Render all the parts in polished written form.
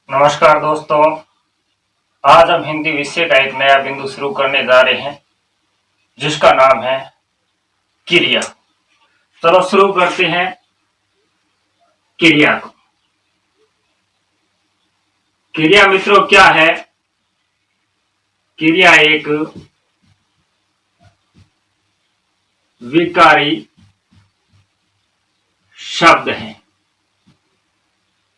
नमस्कार दोस्तों। आज हम हिंदी विषय का एक नया बिंदु शुरू करने जा रहे हैं जिसका नाम है क्रिया। चलो शुरू करते हैं क्रिया को। क्रिया मित्रों क्या है? क्रिया एक विकारी शब्द है।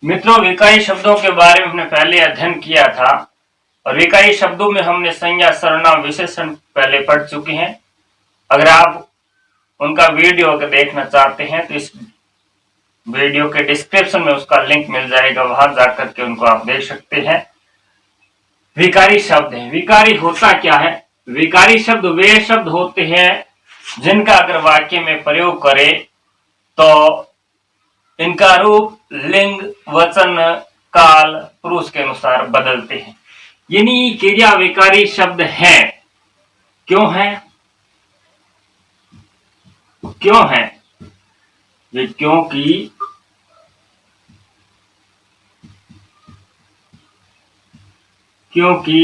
मित्रों, विकारी शब्दों के बारे में हमने पहले अध्ययन किया था और विकारी शब्दों में हमने संज्ञा, सर्वनाम, विशेषण पहले पढ़ चुके हैं। अगर आप उनका वीडियो अगर देखना चाहते हैं तो इस वीडियो के डिस्क्रिप्शन में उसका लिंक मिल जाएगा, वहां जाकर के उनको आप देख सकते हैं। विकारी शब्द है। विकारी होता क्या है? विकारी शब्द वे शब्द होते हैं जिनका अगर वाक्य में प्रयोग करें तो इनका रूप लिंग, वचन, काल, पुरुष के अनुसार बदलते हैं। यानी क्रिया विकारी शब्द है। क्यों है? क्यों है ये? क्योंकि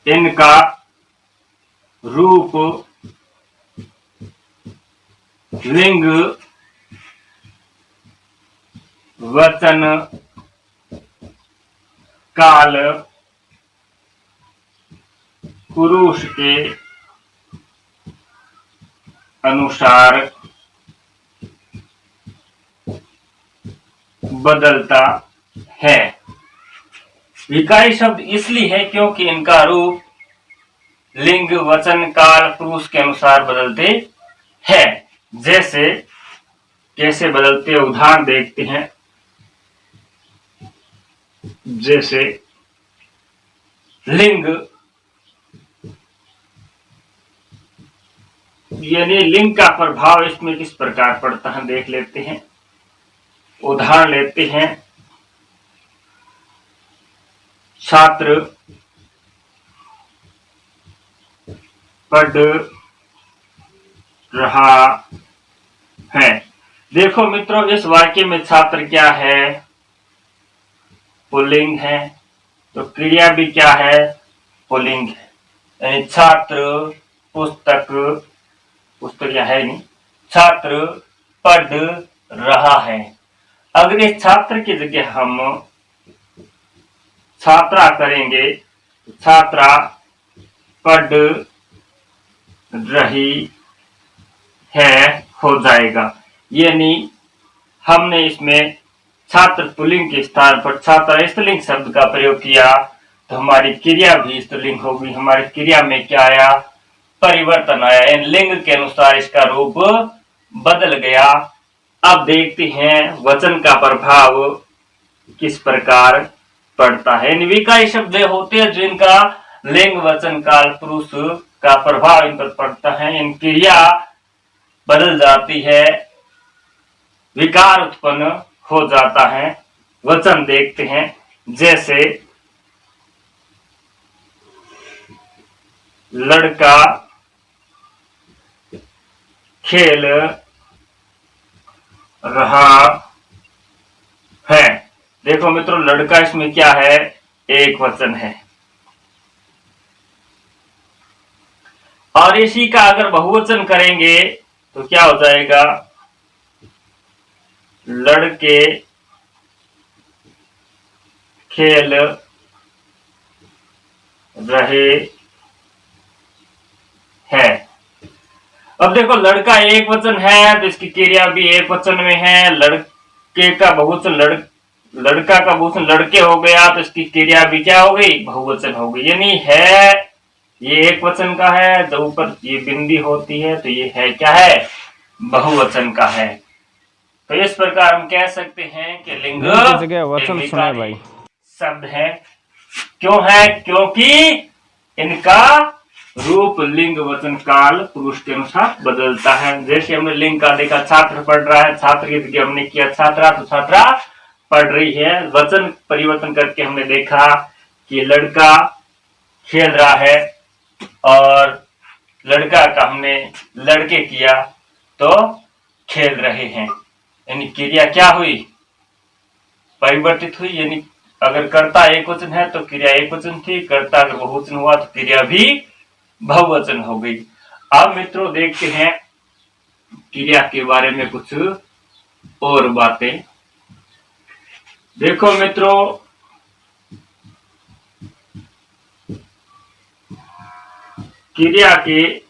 इनका रूप लिंग, वचन, काल, पुरुष के अनुसार बदलता है। विकारी शब्द इसलिए है क्योंकि इनका रूप लिंग, वचन, काल, पुरुष के अनुसार बदलते हैं। जैसे कैसे बदलते, उदाहरण देखते हैं। जैसे लिंग, यानी लिंग का प्रभाव इसमें किस प्रकार पड़ता है देख लेते हैं। उदाहरण लेते हैं। छात्र पढ़ रहा है। देखो मित्रों, इस वाक्य में छात्र क्या है? पुल्लिंग है। तो क्रिया भी क्या है? पुल्लिंग है। यानी छात्र, पुस्तक, पुस्तक या है नहीं, छात्र पढ़ रहा है। अगर इस छात्र की जगह हम छात्रा करेंगे, छात्रा पढ़ रही है हो जाएगा। यानी हमने इसमें छात्र पुल्लिंग के स्थान पर छात्रा स्त्रीलिंग शब्द का प्रयोग किया तो हमारी क्रिया भी स्त्रीलिंग होगी। हमारी क्रिया में क्या आया? परिवर्तन आया। लिंग के अनुसार इसका रूप बदल गया। अब देखते हैं वचन का प्रभाव किस प्रकार पड़ता है। विकारी शब्द होते हैं जिनका लिंग, वचन, काल, पुरुष का प्रभाव इन पर पड़ता है। इन क्रिया बदल जाती है, विकार उत्पन्न हो जाता है। वचन देखते हैं। जैसे लड़का खेल रहा है। देखो मित्रों, लड़का इसमें क्या है? एक वचन है। और इसी का अगर बहुवचन करेंगे तो क्या हो जाएगा? लड़के खेल रहे हैं। अब देखो, लड़का एक वचन है तो इसकी क्रिया भी एक वचन में है। लड़के का बहुवचन लड़का का बहुवचन लड़के हो गया तो इसकी क्रिया भी क्या हो गई? बहुवचन हो गई। यानी है ये एक वचन का है, जब ऊपर ये बिंदी होती है तो ये है क्या है? बहुवचन का है। तो इस प्रकार हम कह सकते हैं कि लिंग की जगह वचन सुने भाई शब्द है। क्यों है? क्योंकि इनका रूप लिंग, वचन, काल, पुरुष के अनुसार बदलता है। जैसे हमने लिंग का देखा, छात्र पढ़ रहा है, छात्र की जगह हमने किया छात्रा तो छात्रा पढ़ रही है। वचन परिवर्तन करके हमने देखा कि लड़का खेल रहा है और लड़का का हमने लड़के किया तो खेल रहे हैं। यानी क्रिया क्या हुई? परिवर्तित हुई, यानी अगर कर्ता एक वचन है तो क्रिया एक वचन थी, कर्ता अगर बहुवचन हुआ तो क्रिया भी बहुवचन हो गई। अब मित्रों देखते हैं क्रिया के बारे में कुछ और बातें। देखो मित्रों, क्रिया के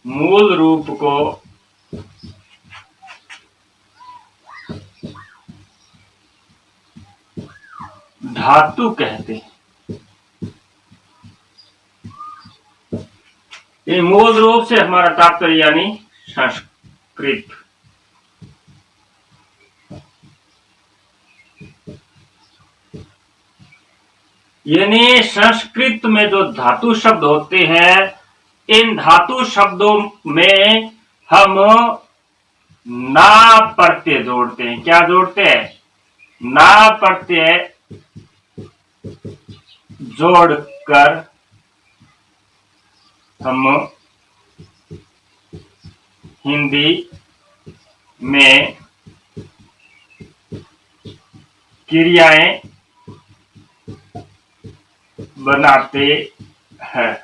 मूल रूप को धातु कहते हैं। ये मूल रूप से हमारा तात्पर्य यानी संस्कृत। यानी संस्कृत में जो धातु शब्द होते हैं, इन धातु शब्दों में हम ना प्रत्यय जोड़ते हैं। क्या जोड़ते हैं? ना प्रत्यय जोड़कर हम हिंदी में क्रियाएं बनाते हैं।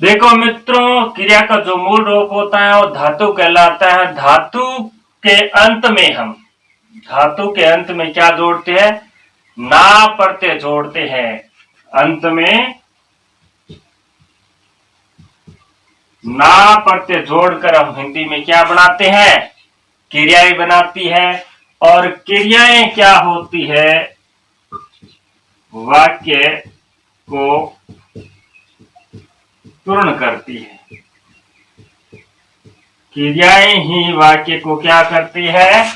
देखो मित्रों, क्रिया का जो मूल रूप होता है वो धातु कहलाता है। धातु के अंत में क्या जोड़ते हैं? ना प्रत्यय जोड़ते हैं। अंत में ना प्रत्यय जोड़कर हम हिंदी में क्या बनाते हैं? क्रियाएं बनाती है। और क्रियाएं क्या होती है? वाक्य को पूर्ण करती है। क्रियाएं ही वाक्य को क्या करती है?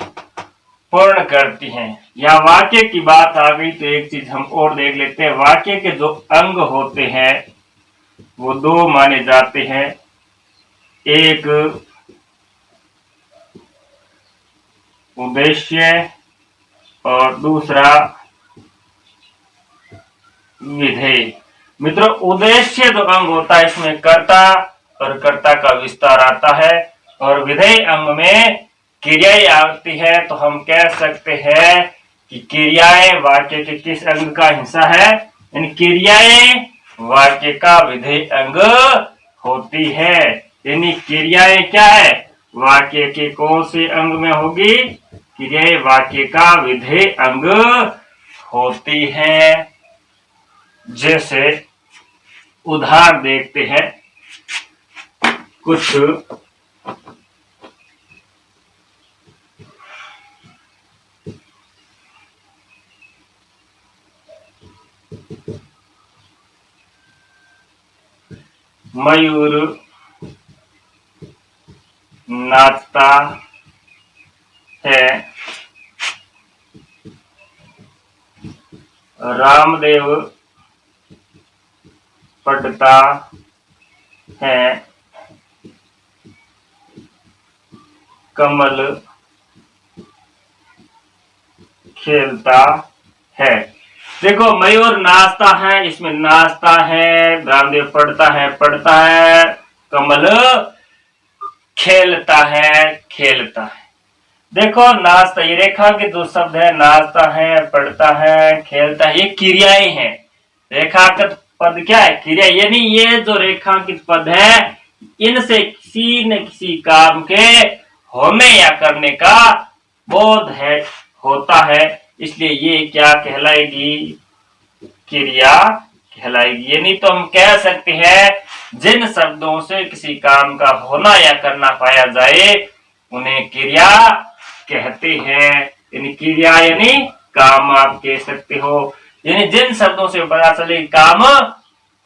पूर्ण करती हैं। या वाक्य की बात आ गई तो एक चीज हम और देख लेते हैं। वाक्य के जो अंग होते हैं वो दो माने जाते हैं। एक उद्देश्य और दूसरा विधेय। मित्रों, उद्देश्य जो अंग होता है इसमें कर्ता और कर्ता का विस्तार आता है, और विधेय अंग में क्रियाएं आती है। तो हम कह सकते हैं कि क्रियाएं वाक्य के किस अंग का हिस्सा है? यानी क्रियाएं वाक्य का विधेय अंग होती है। यानी क्रियाएं क्या है? वाक्य के कौन से अंग में होगी? क्रियाएं वाक्य का विधेय अंग होती है। जैसे उदाहरण देखते हैं कुछ। मयूर नाचता है, रामदेव पढ़ता है, कमल खेलता है। देखो, मयूर नाचता है, इसमें नाचता है, रामदेव पढ़ता है, कमल खेलता है। देखो, नाचता, ये रेखांकित जो शब्द है, नाचता है, पढ़ता है, खेलता है, ये क्रियाएं हैं। रेखांकित पद क्या है? क्रिया। यानी ये जो रेखांकित पद है, इनसे किसी न किसी काम के होने या करने का बोध है, होता है। इसलिए ये क्या कहलाएगी? क्रिया कहलाएगी। यानी तो हम कह सकते हैं जिन शब्दों से किसी काम का होना या करना पाया जाए उन्हें क्रिया कहते हैं। यानी क्रिया यानी काम आप कह सकते हो। यानी जिन शब्दों से पता चले काम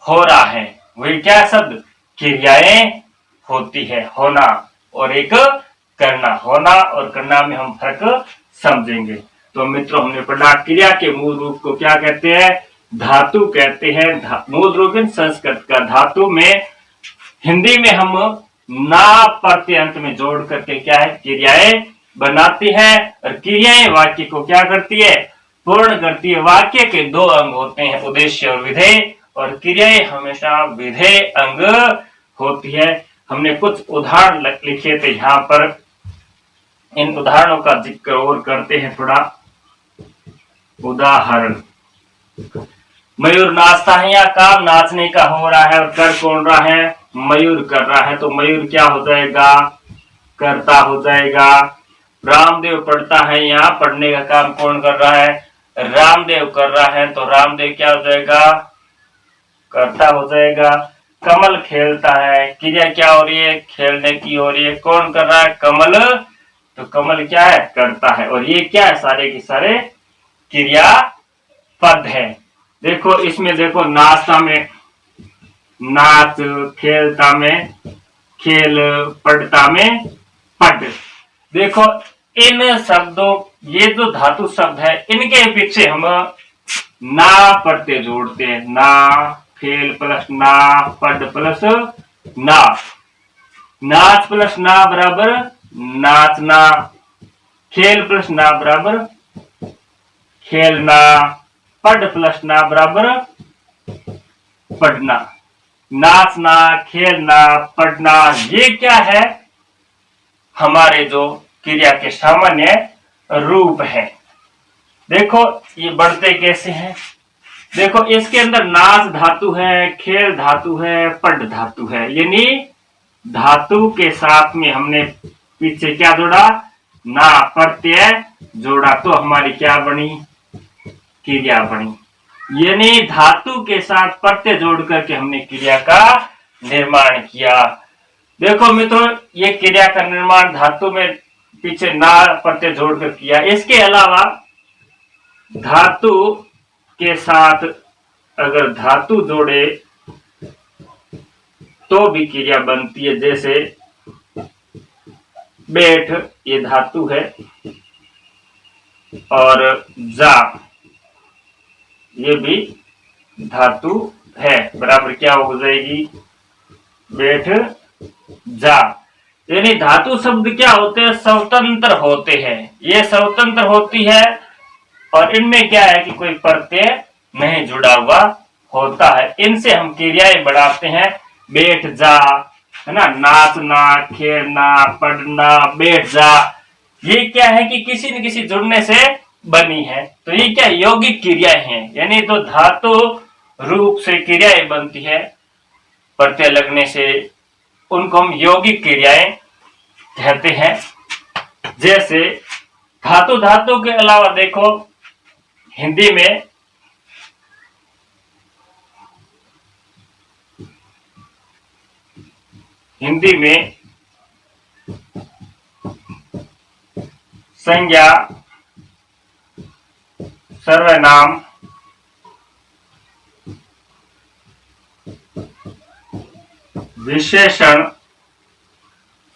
हो रहा है वही क्या शब्द? क्रियाएं होती है। होना और एक करना। होना और करना में हम फर्क समझेंगे। तो मित्रों, हमने पढ़ा क्रिया के मूल रूप को क्या कहते हैं? धातु कहते हैं। मूल रूप संस्कृत का। धातु में हिंदी में हम ना प्रत्यय अंत में जोड़ करके क्या है? क्रियाएं बनाती है। और क्रियाएं वाक्य को क्या करती है? पूर्ण करती है। वाक्य के दो अंग होते हैं, उद्देश्य और विधेय, और क्रियाएं हमेशा विधेय अंग होती है। हमने कुछ उदाहरण लिखे थे यहाँ पर। इन उदाहरणों का जिक्र और करते हैं थोड़ा। उदाहरण, मयूर नाचता है या काम नाचने का हो रहा है और कर कौन रहा है? मयूर कर रहा है, तो मयूर क्या हो जाएगा? करता हो जाएगा। रामदेव पढ़ता है, यहाँ पढ़ने का काम कौन कर रहा है? रामदेव कर रहा है, तो रामदेव क्या हो जाएगा? करता हो जाएगा। कमल खेलता है, क्रिया क्या हो रही है? खेलने की हो रही है। कौन कर रहा है? कमल, तो कमल क्या है? करता है। और ये क्या है? सारे के सारे क्रिया पद है। देखो इसमें देखो, नाचता में नाच, खेलता में खेल, पढ़ता में पढ़। देखो इन शब्दों, ये जो धातु शब्द है इनके पीछे हम ना प्रत्यय जोड़ते हैं। ना, खेल प्लस ना, पढ़ प्लस ना। नाच प्लस ना बराबर नाचना, खेल प्लस ना बराबर खेलना, पढ़ प्लस ना बराबर पढ़ना। नाचना, खेलना, पढ़ना, ये क्या है? हमारे जो क्रिया के सामान्य रूप है। देखो ये बढ़ते कैसे हैं? देखो इसके अंदर नाच धातु है, खेल धातु है, पढ़ धातु है, यानी धातु के साथ में हमने पीछे क्या जोड़ा? ना प्रत्यय जोड़ा, तो हमारी क्या बनी? क्रिया बनी। यानी धातु के साथ प्रत्यय जोड़ करके हमने क्रिया का निर्माण किया। देखो मित्रों, ये क्रिया का निर्माण धातु में पीछे ना प्रत्यय जोड़कर किया। इसके अलावा धातु के साथ अगर धातु जोड़े तो भी क्रिया बनती है। जैसे बैठ, ये धातु है, और जा, ये भी धातु है, बराबर क्या हो जाएगी? बैठ जा। यानी धातु शब्द क्या होते हैं? स्वतंत्र होते हैं। ये स्वतंत्र होती है और इनमें क्या है कि कोई प्रत्यय नहीं जुड़ा हुआ होता है। इनसे हम क्रियाएं बढ़ाते हैं। बैठ जा, है ना, नाचना, खेलना, पढ़ना, बैठ जा, ये क्या है कि किसी न किसी जुड़ने से बनी है। तो ये क्या यौगिक क्रियाएं हैं, यानी तो धातु रूप से क्रियाएं बनती है प्रत्यय लगने से, उनको हम यौगिक क्रियाएं कहते हैं। जैसे धातु धातु के अलावा देखो हिंदी में संज्ञा, सर्वनाम, विशेषण,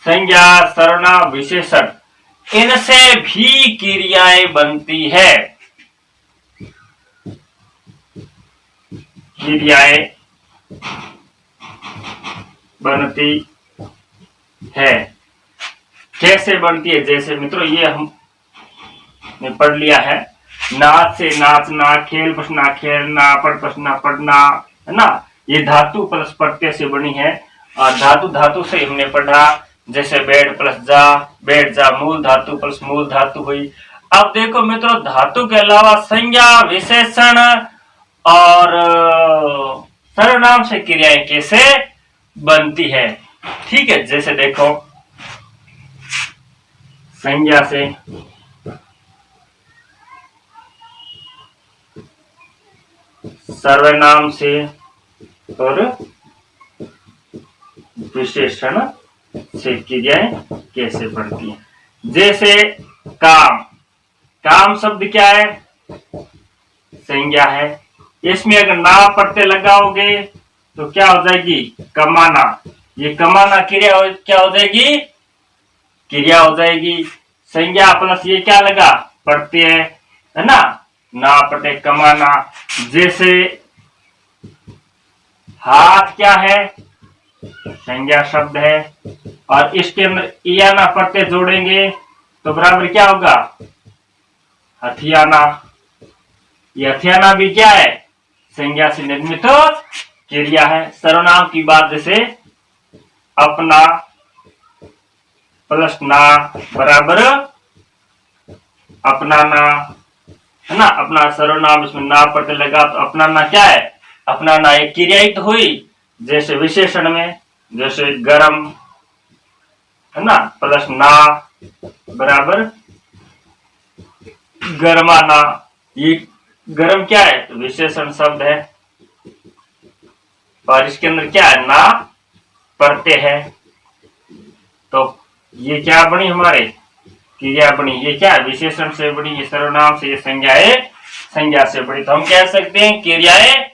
संज्ञा, सर्वनाम, विशेषण, इनसे भी क्रियाएं बनती है। क्रियाएं बनती है। कैसे बनती है? जैसे मित्रों ये हमने पढ़ लिया है, नाच से नाचना, खेल बसना खेलना, पढ़ बसना पढ़ना, है ना, ये धातु प्लस प्रत्यय से बनी है। और धातु धातु से हमने पढ़ा, जैसे बैठ प्लस जा, बैठ जा मूल धातु प्लस मूल धातु हुई। अब देखो मित्रों, धातु के अलावा संज्ञा, विशेषण और सर्वनाम से क्रियाएं कैसे बनती है? ठीक है, जैसे देखो संज्ञा से सर्वनाम से और विशेषण से क्रियाएं कैसे बनती हैं? जैसे काम, काम शब्द क्या है? संज्ञा है। इसमें अगर ना प्रत्यय लगाओगे तो क्या हो जाएगी? कमाना। ये कमाना क्रिया क्या हो जाएगी? क्रिया हो जाएगी। संज्ञा प्लस ये क्या लगा? प्रत्यय, है ना प्रत्यय कमाना। जैसे हाथ क्या है? संज्ञा शब्द है, और इसके अंदर इयाना प्रत्यय जोड़ेंगे तो बराबर क्या होगा? हथियाना। ये हथियाना भी क्या है? संज्ञा से निर्मित क्रिया है। सर्वनाम की बात जैसे अपना प्लस ना बराबर अपनाना, है ना। अपना सर्वनाम इसमें ना प्रत्यय लगा तो अपनाना क्या है, अपनाना एक क्रिया ही तो हुई। जैसे विशेषण में, जैसे गरम, है ना, प्लस ना बराबर गरमाना। ये गरम क्या है, तो विशेषण शब्द है और इसके अंदर क्या है, ना प्रत्यय है। तो ये क्या बनी, हमारे क्रिया बनी। ये क्या है, विशेषण से बनी, ये सर्वनाम से, ये संज्ञाएं संज्ञा से बड़ी। तो हम कह सकते हैं क्रियाएं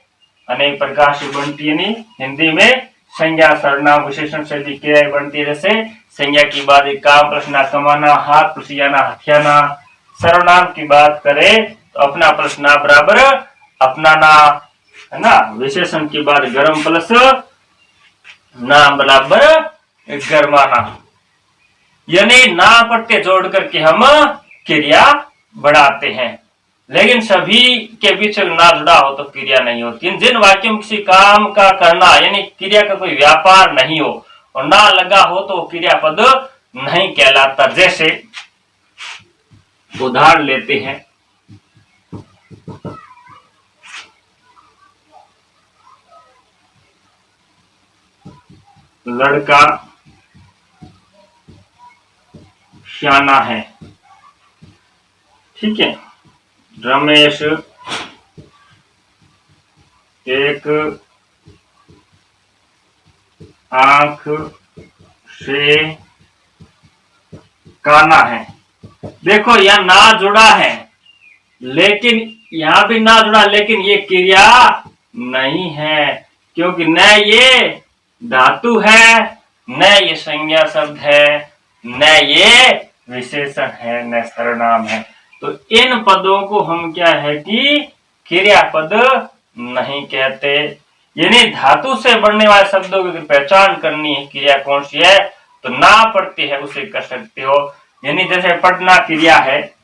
अनेक प्रकार से बनती है। नहीं, हिंदी में संज्ञा सर्वनाम विशेषण से भी क्रियाएं बनती है। जैसे संज्ञा की बात एक काम प्रश्न कमाना, हाथ प्लसियाना हथियाना। सर्वनाम की बात करें तो अपना प्रश्न बराबर अपनाना, है ना। विशेषण की बात गरम प्लस ना बराबर गरमाना। यानी ना प्रत्यय जोड़ करके हम क्रिया बढ़ाते हैं। लेकिन सभी के बीच ना जुड़ा हो तो क्रिया नहीं होती। जिन वाक्यों में किसी काम का करना यानी क्रिया का कोई व्यापार नहीं हो और ना लगा हो तो क्रियापद नहीं कहलाता। जैसे उदाहरण लेते हैं, लड़का श्याना है, ठीक है। रमेश एक आंख से काना है। देखो यहां ना जुड़ा है, लेकिन यहां भी ना जुड़ा, लेकिन ये क्रिया नहीं है, क्योंकि न ये धातु है, न ये संज्ञा शब्द है, न ये विशेषण है, न सर्वनाम है। तो इन पदों को हम क्या है कि क्रियापद नहीं कहते। यानी धातु से बनने वाले शब्दों की पहचान करनी है, क्रिया कौन सी है, तो ना पढ़ती है उसे कर सकते हो। यानी जैसे पढ़ना क्रिया है,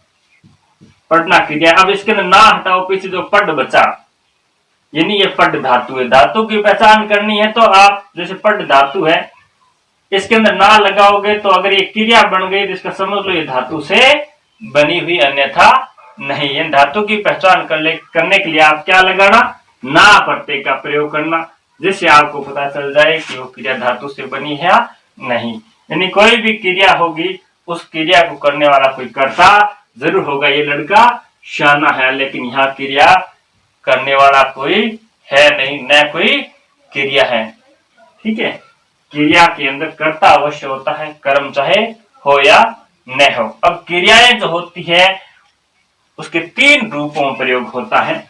पढ़ना क्रिया। अब इसके अंदर ना हटाओ, पीछे जो पढ़ बचा, यानी ये पढ़ धातु है। धातु की पहचान करनी है तो आप जैसे पढ़ धातु है, इसके अंदर ना लगाओगे तो अगर ये क्रिया बन गई तो इसका समझ लो ये धातु से बनी हुई, अन्यथा नहीं। ये धातु की पहचान करने के लिए आप क्या लगाना, ना प्रत्यय का प्रयोग करना, जिससे आपको पता चल जाए कि वो क्रिया धातु से बनी है या नहीं। यानी कोई भी क्रिया होगी, उस क्रिया को करने वाला कोई कर्ता जरूर होगा। ये लड़का श्याना है, लेकिन यहाँ क्रिया करने वाला कोई है नहीं, न कोई क्रिया है, ठीक है। क्रिया के अंदर कर्ता अवश्य होता है, कर्म चाहे हो या न हो। अब क्रियाएं जो होती है उसके 3 रूपों में प्रयोग होता है।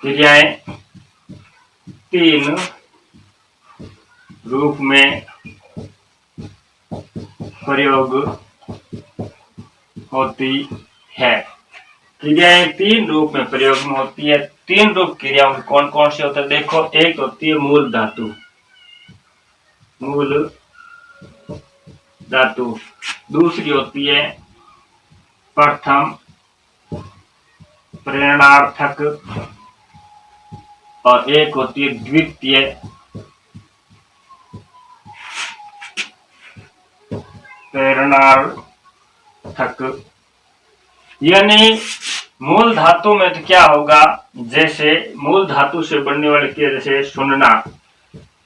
क्रियाएं 3 रूप में प्रयोग होती है। क्रियाएं 3 रूप में प्रयोग में होती है। 3 रूप क्रियाओं कौन कौन सी होते हैं, देखो। एक होती है मूल धातु, मूल धातु। दूसरी होती है प्रथम प्रेरणार्थक, और एक होती है द्वितीय प्रेरणार्थक। यानी मूल धातु में तो क्या होगा, जैसे मूल धातु से बनने वाले क्रिया, जैसे सुनना,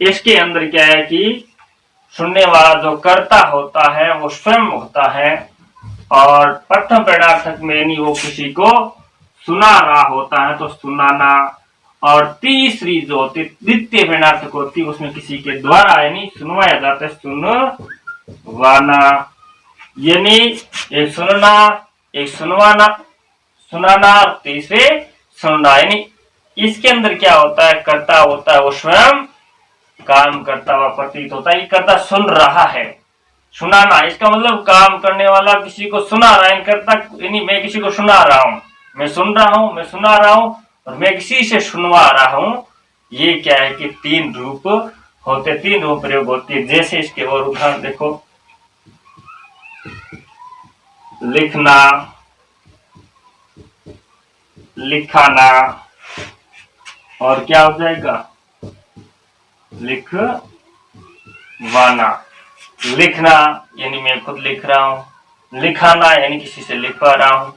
इसके अंदर क्या है कि सुनने वाला जो कर्ता होता है वो स्वयं होता है, और प्रथम प्रेरणार्थक में यानी वो किसी को सुना रहा होता है, तो सुनाना। और तीसरी जो होती द्वितीय प्रेरणार्थक होती है, उसमें किसी के द्वारा यानी सुनवाया जाता है, सुनवाना। यानी एक सुनना, एक सुनवाना, सुनाना, और तीसरे सुनना। यानी इसके अंदर क्या होता है, कर्ता होता है वो स्वयं काम करता हुआ प्रतीत होता है, कर्ता सुन रहा है। सुनाना इसका मतलब काम करने वाला किसी को सुना रहा है, कर्ता यानी मैं किसी को सुना रहा हूं, मैं सुन रहा हूं, मैं सुना रहा हूं, और मैं किसी से सुनवा रहा हूं। ये क्या है कि 3 रूप होते, 3 रूप प्रयोग होती है। जैसे इसके और उदाहरण देखो, लिखना, लिखाना, और क्या हो जाएगा, लिखवाना। लिखना यानी मैं खुद लिख रहा हूँ, लिखाना यानी किसी से लिखवा रहा हूँ,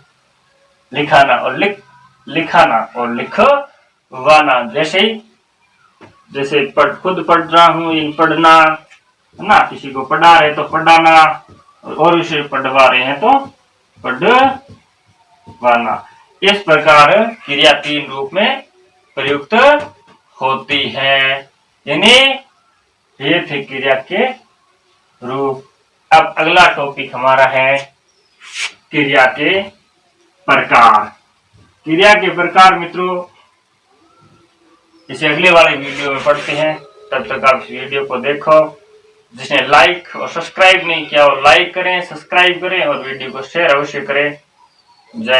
लिखाना और लिखाना और लिखवाना। जैसे खुद पढ़ रहा हूँ, इन पढ़ना है ना, किसी को पढ़ा रहे तो पढ़ाना, और उसे पढ़वा रहे हैं तो पढ़वाना। इस प्रकार क्रिया 3 रूप में प्रयुक्त होती है। यानी ये थे क्रिया के रूप। अब अगला टॉपिक हमारा है क्रिया के प्रकार। क्रिया के प्रकार मित्रों इसे अगले वाले वीडियो में पढ़ते हैं। तब तक आप इस वीडियो को देखो। जिसने लाइक और सब्सक्राइब नहीं किया वो लाइक करें, सब्सक्राइब करें और वीडियो को शेयर अवश्य करें। जय